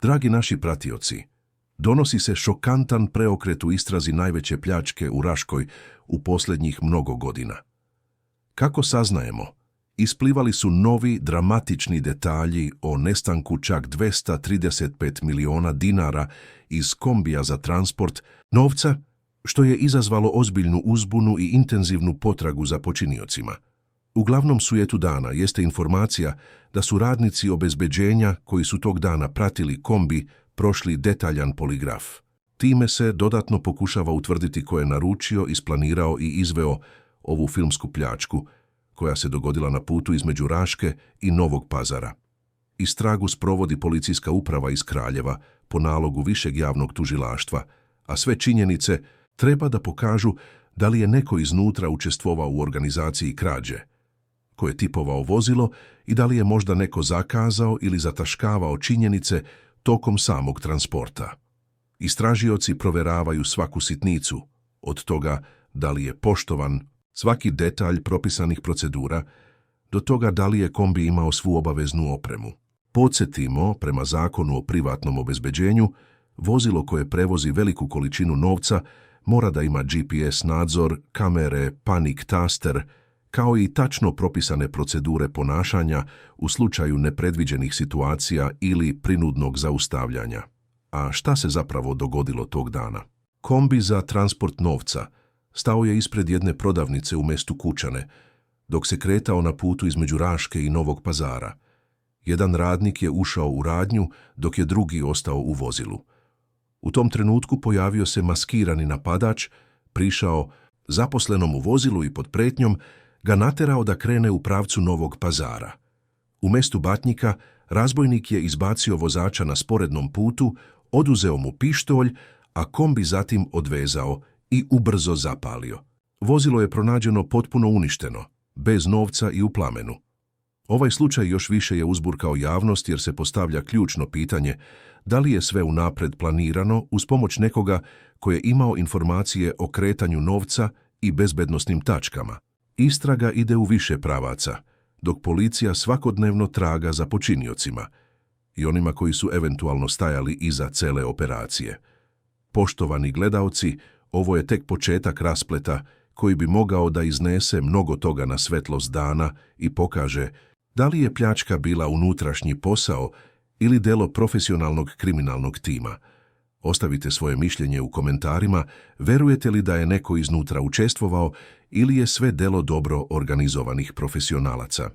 Dragi naši pratioci, donosi se šokantan preokret u istrazi najveće pljačke u Raškoj u posljednjih mnogo godina. Kako saznajemo, isplivali su novi dramatični detalji o nestanku čak 235 miliona dinara iz kombija za transport novca, što je izazvalo ozbiljnu uzbunu i intenzivnu potragu za počiniocima. U glavnom sujetu dana jeste informacija da su radnici obezbeđenja koji su tog dana pratili kombi prošli detaljan poligraf. Time se dodatno pokušava utvrditi ko je naručio, isplanirao i izveo ovu filmsku pljačku koja se dogodila na putu između Raške i Novog Pazara. Istragu sprovodi policijska uprava iz Kraljeva po nalogu Višeg javnog tužilaštva, a sve činjenice treba da pokažu da li je neko iznutra učestvovao u organizaciji krađe, ko je tipovao vozilo i da li je možda neko zakazao ili zataškavao činjenice tokom samog transporta. Istražioci proveravaju svaku sitnicu, od toga da li je poštovan svaki detalj propisanih procedura, do toga da li je kombi imao svu obaveznu opremu. Podsjetimo, prema zakonu o privatnom obezbeđenju, vozilo koje prevozi veliku količinu novca mora da ima GPS nadzor, kamere, panik taster, kao i tačno propisane procedure ponašanja u slučaju nepredviđenih situacija ili prinudnog zaustavljanja. A šta se zapravo dogodilo tog dana? Kombi za transport novca stao je ispred jedne prodavnice u mestu Kučane, dok se kretao na putu između Raške i Novog Pazara. Jedan radnik je ušao u radnju, dok je drugi ostao u vozilu. U tom trenutku pojavio se maskirani napadač, prišao zaposlenom u vozilu i pod pretnjom ga naterao da krene u pravcu Novog Pazara. U mestu Batnjika razbojnik je izbacio vozača na sporednom putu, oduzeo mu pištolj, a kombi zatim odvezao i ubrzo zapalio. Vozilo je pronađeno potpuno uništeno, bez novca i u plamenu. Ovaj slučaj još više je uzburkao javnost jer se postavlja ključno pitanje da li je sve unapred planirano uz pomoć nekoga koji je imao informacije o kretanju novca i bezbednosnim tačkama. Istraga ide u više pravaca, dok policija svakodnevno traga za počiniocima i onima koji su eventualno stajali iza cele operacije. Poštovani gledaoci, ovo je tek početak raspleta koji bi mogao da iznese mnogo toga na svetlost dana i pokaže da li je pljačka bila unutrašnji posao ili delo profesionalnog kriminalnog tima. Ostavite svoje mišljenje u komentarima, verujete li da je neko iznutra učestvovao ili je sve delo dobro organizovanih profesionalaca.